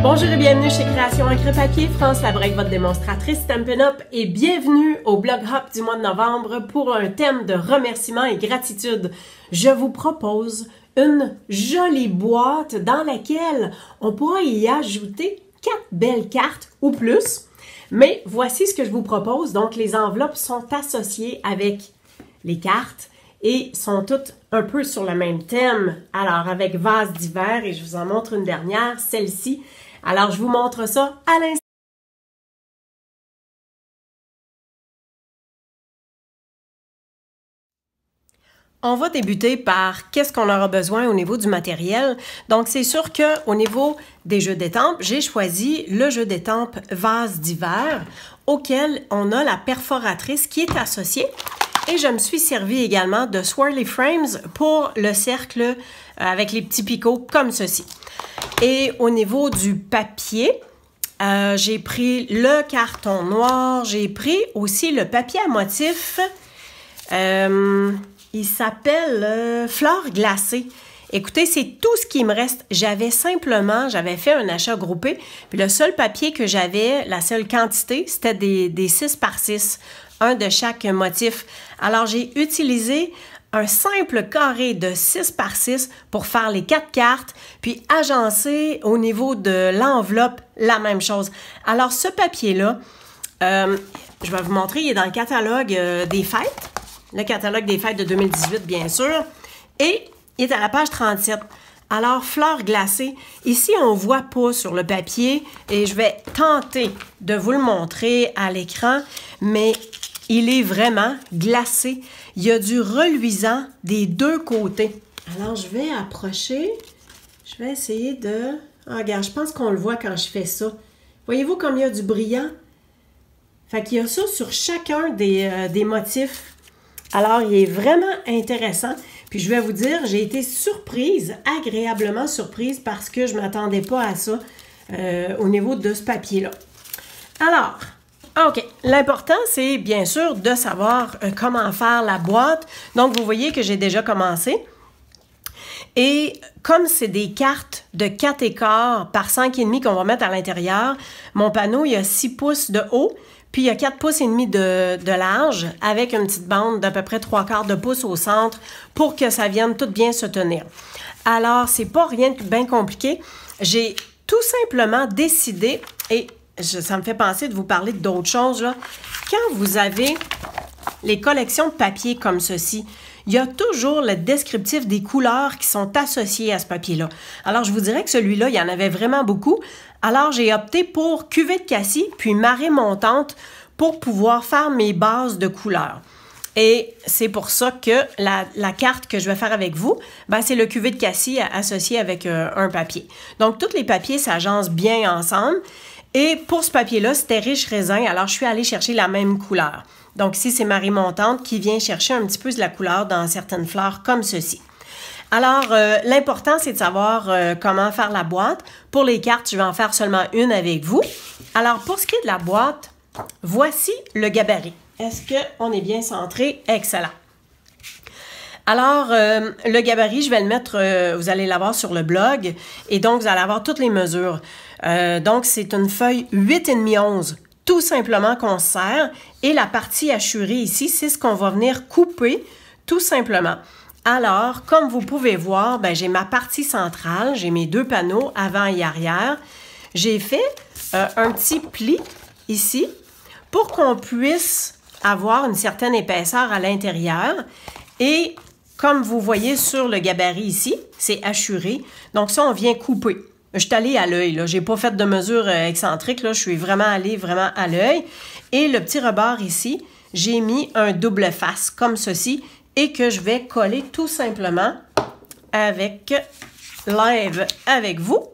Bonjour et bienvenue chez Création Encre Papier, France Labrec, votre démonstratrice Stampin' Up, et bienvenue au Blog Hop du mois de novembre pour un thème de remerciement et gratitude. Je vous propose une jolie boîte dans laquelle on pourra y ajouter 4 belles cartes ou plus. Mais voici ce que je vous propose. Donc, les enveloppes sont associées avec les cartes et sont toutes un peu sur le même thème. Alors, avec vase d'hiver, et je vous en montre une dernière, celle-ci. Alors, je vous montre ça à l'instant. On va débuter par qu'est-ce qu'on aura besoin au niveau du matériel. Donc, c'est sûr qu'au niveau des jeux d'étampes, j'ai choisi le jeu d'étampes vase d'hiver auquel on a la perforatrice qui est associée. Et je me suis servi également de Swirly Frames pour le cercle avec les petits picots comme ceci. Et au niveau du papier, j'ai pris le carton noir, j'ai pris aussi le papier à motif. Il s'appelle Fleurs glacées. Écoutez, c'est tout ce qui me reste. J'avais fait un achat groupé, puis le seul papier que j'avais, la seule quantité, c'était des 6 par 6, un de chaque motif. Alors, j'ai utilisé un simple carré de 6 par 6 pour faire les 4 cartes, puis agencer au niveau de l'enveloppe la même chose. Alors, ce papier-là, je vais vous montrer, il est dans le catalogue des fêtes, le catalogue des fêtes de 2018, bien sûr, et il est à la page 37. Alors, fleurs glacées, ici, on ne voit pas sur le papier, et je vais tenter de vous le montrer à l'écran, mais il est vraiment glacé. Il y a du reluisant des deux côtés. Alors, je vais approcher. Je vais essayer de... Ah, regarde, je pense qu'on le voit quand je fais ça. Voyez-vous comme il y a du brillant? Fait qu'il y a ça sur chacun des motifs. Alors, il est vraiment intéressant. Puis, je vais vous dire, j'ai été surprise, agréablement surprise, parce que je ne m'attendais pas à ça au niveau de ce papier-là. Alors... OK. L'important, c'est bien sûr de savoir comment faire la boîte. Donc, vous voyez que j'ai déjà commencé. Et comme c'est des cartes de 4,25 par 5,5 qu'on va mettre à l'intérieur, mon panneau, il y a 6 pouces de haut, puis il y a 4,5 pouces de large, avec une petite bande d'à peu près 3/4 de pouce au centre pour que ça vienne tout bien se tenir. Alors, c'est pas rien de bien compliqué. J'ai tout simplement décidé, et ça me fait penser de vous parler d'autres choses, là. Quand vous avez les collections de papier comme ceci, il y a toujours le descriptif des couleurs qui sont associées à ce papier-là. Alors, je vous dirais que celui-là, il y en avait vraiment beaucoup. Alors, j'ai opté pour cuvée de cassis, puis marée montante pour pouvoir faire mes bases de couleurs. Et c'est pour ça que la carte que je vais faire avec vous, ben, c'est le cuvée de cassis associé avec un papier. Donc, tous les papiers s'agencent bien ensemble. Et pour ce papier-là, c'était riche raisin, alors je suis allée chercher la même couleur. Donc ici, c'est marée montante qui vient chercher un petit peu de la couleur dans certaines fleurs comme ceci. Alors, l'important, c'est de savoir comment faire la boîte. Pour les cartes, je vais en faire seulement une avec vous. Alors, pour ce qui est de la boîte, voici le gabarit. Est-ce qu'on est bien centré? Excellent. Alors, le gabarit, je vais le mettre, vous allez l'avoir sur le blog, et donc vous allez avoir toutes les mesures. Donc, c'est une feuille 8,5-11, tout simplement qu'on se sert, et la partie hachurée ici, c'est ce qu'on va venir couper, tout simplement. Alors, comme vous pouvez voir, ben, j'ai ma partie centrale, j'ai mes 2 panneaux, avant et arrière. J'ai fait un petit pli ici, pour qu'on puisse avoir une certaine épaisseur à l'intérieur, et comme vous voyez sur le gabarit ici, c'est hachuré. Donc ça, on vient couper. Je suis allée à l'œil, là. Je n'ai pas fait de mesure excentrique, là. Je suis vraiment allée vraiment à l'œil. Et le petit rebord ici, j'ai mis un double face comme ceci et que je vais coller tout simplement avec live avec vous.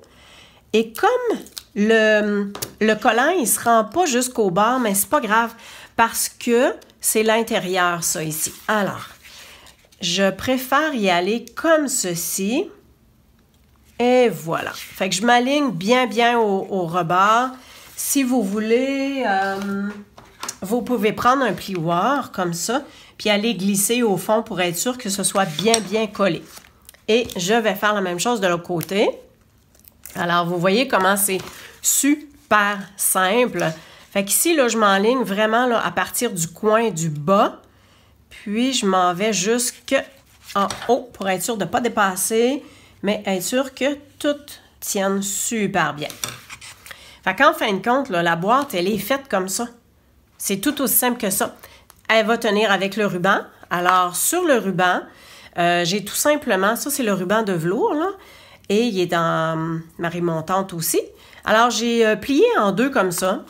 Et comme le collant, il ne se rend pas jusqu'au bord, mais c'est pas grave parce que c'est l'intérieur, ça, ici. Alors, je préfère y aller comme ceci. Et voilà. Fait que je m'aligne bien au rebord. Si vous voulez, vous pouvez prendre un plioir comme ça, puis aller glisser au fond pour être sûr que ce soit bien collé. Et je vais faire la même chose de l'autre côté. Alors, vous voyez comment c'est super simple. Fait qu'ici, là, je m'enligne vraiment là, à partir du coin du bas. Puis, je m'en vais jusqu'en haut pour être sûr de ne pas dépasser, mais être sûr que tout tienne super bien. Fait qu'en fin de compte, là, la boîte, elle est faite comme ça. C'est tout aussi simple que ça. Elle va tenir avec le ruban. Alors, sur le ruban, j'ai tout simplement, ça c'est le ruban de velours, là, et il est dans Marie montante aussi. Alors, j'ai plié en deux comme ça.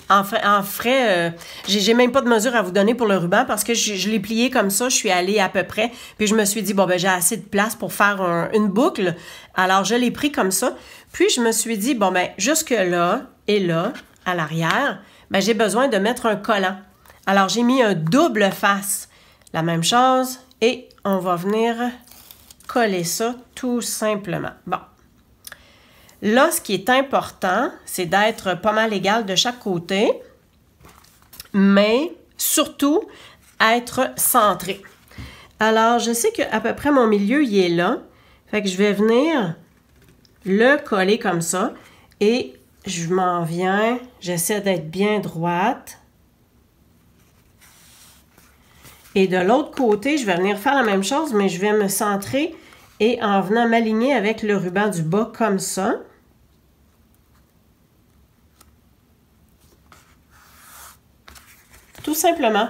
En frais, j'ai même pas de mesure à vous donner pour le ruban parce que je l'ai plié comme ça, je suis allée à peu près, puis je me suis dit, bon, ben j'ai assez de place pour faire une boucle. Alors, je l'ai pris comme ça. Puis, je me suis dit, bon, ben jusque là et là, à l'arrière, ben j'ai besoin de mettre un collant. Alors, j'ai mis un double face. La même chose, et on va venir coller ça tout simplement. Bon. Là, ce qui est important, c'est d'être pas mal égal de chaque côté, mais surtout être centré. Alors, je sais qu'à peu près mon milieu, il est là. Fait que je vais venir le coller comme ça et je m'en viens, j'essaie d'être bien droite. Et de l'autre côté, je vais venir faire la même chose, mais je vais me centrer et en venant m'aligner avec le ruban du bas comme ça. Tout simplement.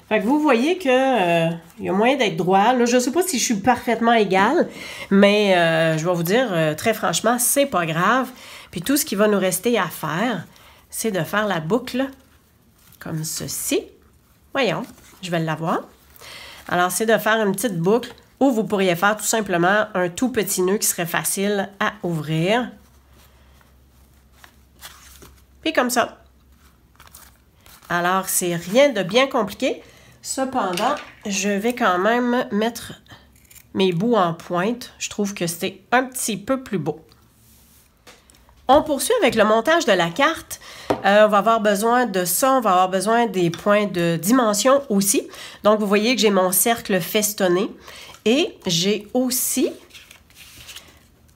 Fait que vous voyez que y a moyen d'être droit. Là, je ne sais pas si je suis parfaitement égale, mais je vais vous dire, très franchement, c'est pas grave. Puis tout ce qui va nous rester à faire, c'est de faire la boucle comme ceci. Voyons, je vais l'avoir. Alors, c'est de faire une petite boucle où vous pourriez faire tout simplement un tout petit nœud qui serait facile à ouvrir. Puis comme ça. Alors, c'est rien de bien compliqué. Cependant, je vais quand même mettre mes bouts en pointe. Je trouve que c'est un petit peu plus beau. On poursuit avec le montage de la carte. On va avoir besoin de ça. On va avoir besoin des points de dimension aussi. Donc, vous voyez que j'ai mon cercle festonné. Et j'ai aussi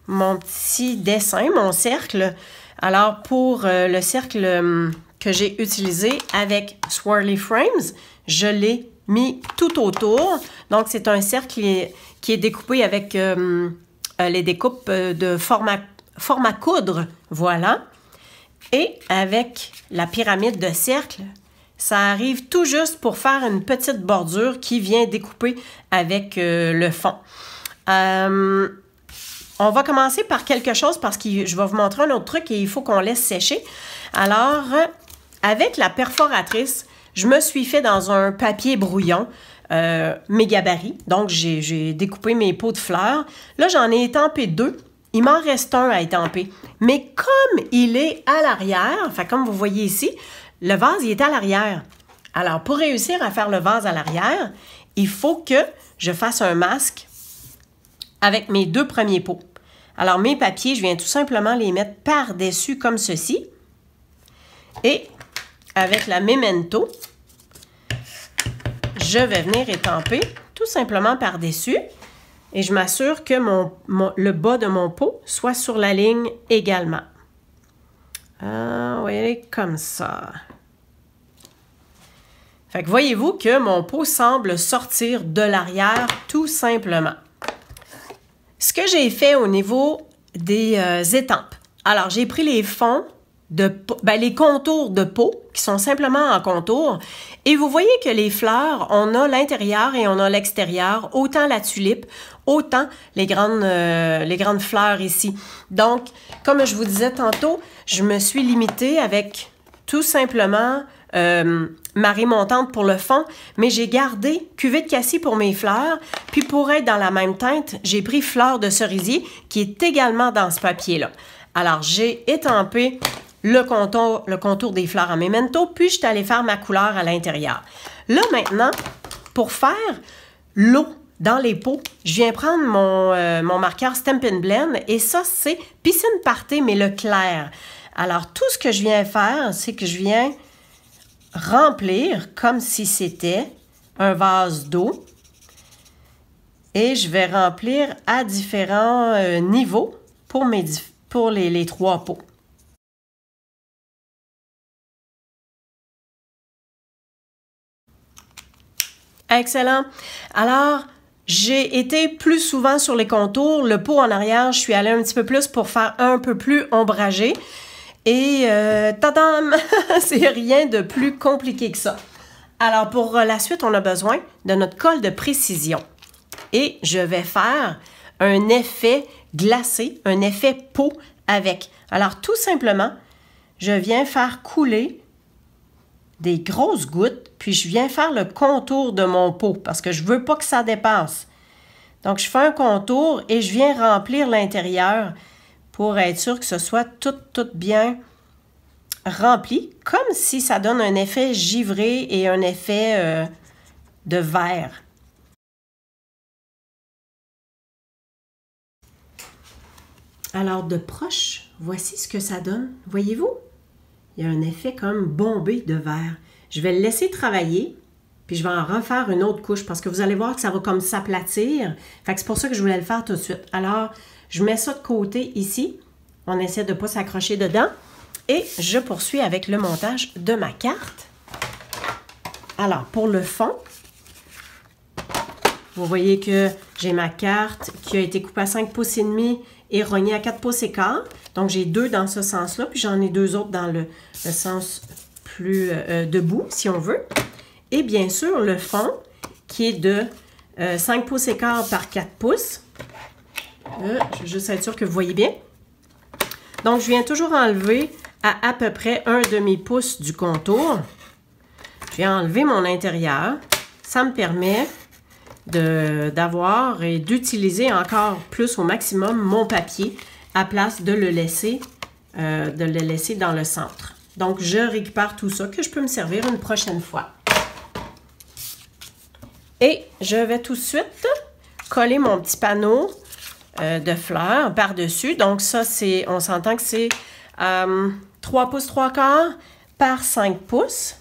mon petit dessin, mon cercle. Alors, pour le cercle que j'ai utilisé avec Swirly Frames, je l'ai mis tout autour. Donc, c'est un cercle qui est découpé avec les découpes de format coudre, voilà. Et avec la pyramide de cercle, ça arrive tout juste pour faire une petite bordure qui vient découper avec le fond. On va commencer par quelque chose parce que je vais vous montrer un autre truc et il faut qu'on laisse sécher. Alors, avec la perforatrice, je me suis fait dans un papier brouillon, mes gabarits. Donc, j'ai découpé mes pots de fleurs. Là, j'en ai étampé 2. Il m'en reste un à étamper. Mais comme il est à l'arrière, enfin, comme vous voyez ici, le vase, il est à l'arrière. Alors, pour réussir à faire le vase à l'arrière, il faut que je fasse un masque avec mes 2 premiers pots. Alors, mes papiers, je viens tout simplement les mettre par-dessus comme ceci. Et avec la Memento, je vais venir étamper tout simplement par-dessus. Et je m'assure que le bas de mon pot soit sur la ligne également. Oui, comme ça. Fait que voyez-vous que mon pot semble sortir de l'arrière tout simplement. Ce que j'ai fait au niveau des étampes. Alors, j'ai pris les fonds les contours de peau qui sont simplement en contour. Et vous voyez que les fleurs, on a l'intérieur et on a l'extérieur, autant la tulipe, autant les grandes fleurs ici. Donc, comme je vous disais tantôt, je me suis limitée avec tout simplement marée montante pour le fond, mais j'ai gardé cuvée de cassis pour mes fleurs, puis pour être dans la même teinte, j'ai pris fleur de cerisier qui est également dans ce papier-là. Alors, j'ai étampé le contour des fleurs en Memento, puis je suis allée faire ma couleur à l'intérieur. Là, maintenant, pour faire l'eau dans les pots, je viens prendre mon marqueur Stampin' Blend, et ça, c'est Piscine Party, mais le clair. Alors, tout ce que je viens faire, c'est que je viens remplir comme si c'était un vase d'eau, et je vais remplir à différents niveaux pour mes pour les 3 pots. Excellent. Alors, j'ai été plus souvent sur les contours. Le pot en arrière, je suis allée un petit peu plus pour faire un peu plus ombragé. Et tadam! C'est rien de plus compliqué que ça. Alors, pour la suite, on a besoin de notre colle de précision. Et je vais faire un effet glacé, un effet pot avec. Alors, tout simplement, je viens faire couler des grosses gouttes, puis je viens faire le contour de mon pot parce que je ne veux pas que ça dépasse. Donc, je fais un contour et je viens remplir l'intérieur pour être sûr que ce soit tout bien rempli, comme si ça donne un effet givré et un effet de verre. Alors, de proche, voici ce que ça donne. Voyez-vous? Il y a un effet comme bombé de verre. Je vais le laisser travailler, puis je vais en refaire une autre couche parce que vous allez voir que ça va comme s'aplatir. Fait que c'est pour ça que je voulais le faire tout de suite. Alors, je mets ça de côté ici. On essaie de ne pas s'accrocher dedans. Et je poursuis avec le montage de ma carte. Alors, pour le fond, vous voyez que j'ai ma carte qui a été coupée à 5 pouces et demi et rognée à 4 pouces et quart. Donc, j'ai 2 dans ce sens-là, puis j'en ai 2 autres dans le sens plus debout, si on veut. Et bien sûr, le fond, qui est de 5 pouces et quart par 4 pouces. Je vais juste être sûre que vous voyez bien. Donc, je viens toujours enlever à peu près un demi-pouce du contour. Je viens enlever mon intérieur. Ça me permet d'avoir et d'utiliser encore plus au maximum mon papier à place de le laisser dans le centre. Donc, je récupère tout ça que je peux me servir une prochaine fois. Et je vais tout de suite coller mon petit panneau de fleurs par-dessus. Donc, ça, on s'entend que c'est 3 pouces 3 quarts par 5 pouces.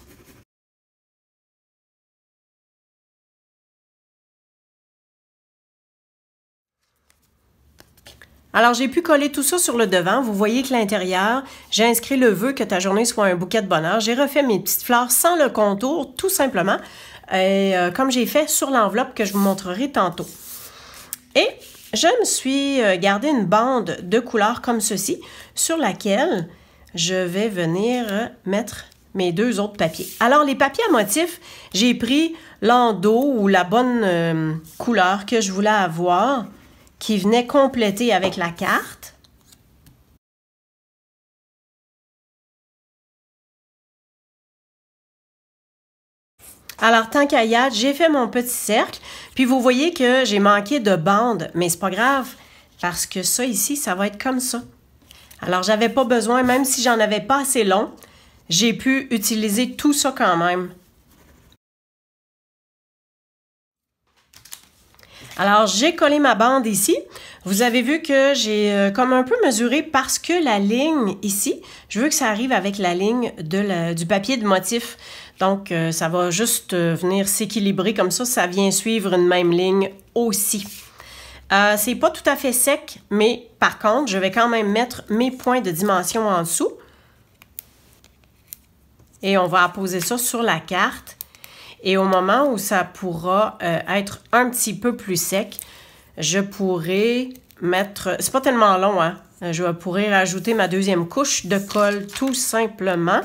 Alors, j'ai pu coller tout ça sur le devant. Vous voyez que l'intérieur, j'ai inscrit le vœu que ta journée soit un bouquet de bonheur. J'ai refait mes petites fleurs sans le contour, tout simplement, comme j'ai fait sur l'enveloppe que je vous montrerai tantôt. Et je me suis gardé une bande de couleurs comme ceci, sur laquelle je vais venir mettre mes 2 autres papiers. Alors, les papiers à motifs, j'ai pris l'endos ou la bonne couleur que je voulais avoir, qui venait compléter avec la carte. Alors, tant qu'à y être, j'ai fait mon petit cercle. Puis, vous voyez que j'ai manqué de bande, mais c'est pas grave, parce que ça ici, ça va être comme ça. Alors, j'avais pas besoin, même si j'en avais pas assez long, j'ai pu utiliser tout ça quand même. Alors, j'ai collé ma bande ici. Vous avez vu que j'ai comme un peu mesuré parce que la ligne ici, je veux que ça arrive avec la ligne du papier de motif. Donc, ça va juste venir s'équilibrer comme ça vient suivre une même ligne aussi. C'est pas tout à fait sec, mais par contre, je vais quand même mettre mes points de dimension en dessous. Et on va apposer ça sur la carte. Et au moment où ça pourra être un petit peu plus sec, je pourrai mettre... C'est pas tellement long, hein? Je pourrai rajouter ma 2e couche de colle tout simplement.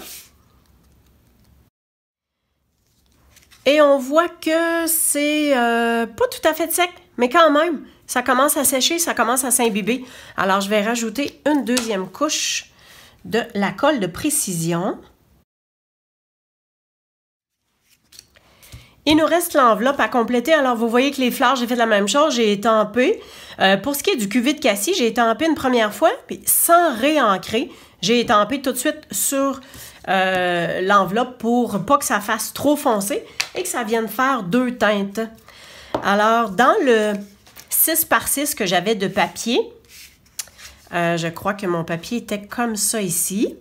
Et on voit que c'est pas tout à fait sec, mais quand même, ça commence à sécher, ça commence à s'imbiber. Alors, je vais rajouter une 2e couche de la colle de précision. Il nous reste l'enveloppe à compléter. Alors, vous voyez que les fleurs, j'ai fait la même chose. J'ai étampé. Pour ce qui est du cuvée de cassis, j'ai étampé une première fois, puis sans réancrer. J'ai étampé tout de suite sur l'enveloppe pour pas que ça fasse trop foncé et que ça vienne faire 2 teintes. Alors, dans le 6 par 6 que j'avais de papier, je crois que mon papier était comme ça ici.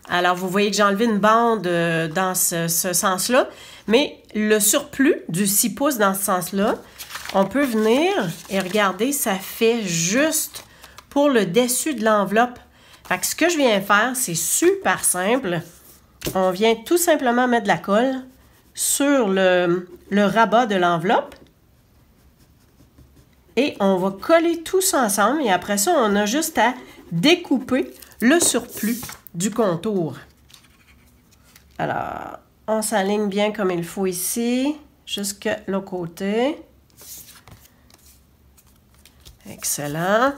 Alors, vous voyez que j'ai enlevé une bande dans ce sens-là, mais le surplus du 6 pouces dans ce sens-là, on peut venir et regardez, ça fait juste pour le dessus de l'enveloppe Fait que ce que je viens faire, c'est super simple. On vient tout simplement mettre de la colle sur le rabat de l'enveloppe. Et on va coller tout ça ensemble. Et après ça, on a juste à découper le surplus du contour. Alors, on s'aligne bien comme il faut ici, jusqu'à l'autre côté. Excellent.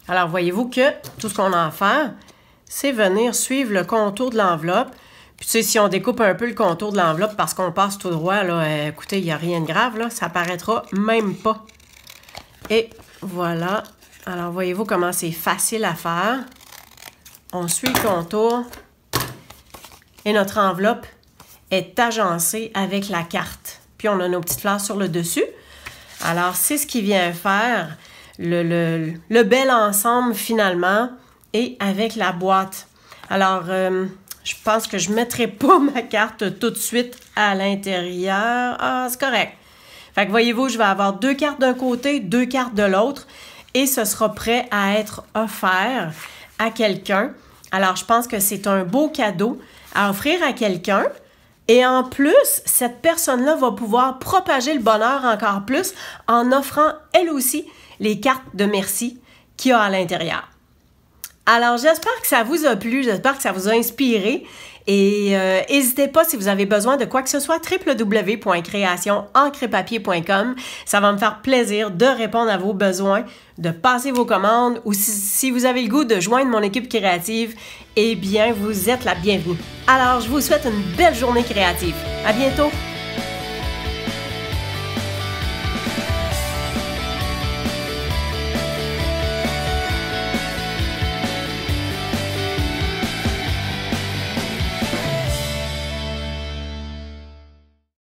Alors, voyez-vous que tout ce qu'on a à faire, c'est venir suivre le contour de l'enveloppe. Puis, tu sais, si on découpe un peu le contour de l'enveloppe parce qu'on passe tout droit, là, écoutez, il n'y a rien de grave, là, ça apparaîtra même pas. Et voilà. Alors, voyez-vous comment c'est facile à faire. On suit le contour et notre enveloppe est agencée avec la carte. Puis, on a nos petites fleurs sur le dessus. Alors, c'est ce qui vient faire le bel ensemble finalement et avec la boîte. Alors, je pense que je ne mettrai pas ma carte tout de suite à l'intérieur. Ah, c'est correct. Fait que voyez-vous, je vais avoir 2 cartes d'un côté, 2 cartes de l'autre et ce sera prêt à être offert à quelqu'un. Alors, je pense que c'est un beau cadeau à offrir à quelqu'un. Et en plus, cette personne-là va pouvoir propager le bonheur encore plus en offrant, elle aussi, les cartes de merci qu'il y a à l'intérieur. Alors, j'espère que ça vous a plu, j'espère que ça vous a inspiré. Et n'hésitez pas si vous avez besoin de quoi que ce soit, www.creationencrepapier.com. Ça va me faire plaisir de répondre à vos besoins, de passer vos commandes ou si vous avez le goût de joindre mon équipe créative, eh bien, vous êtes la bienvenue. Alors, je vous souhaite une belle journée créative. À bientôt!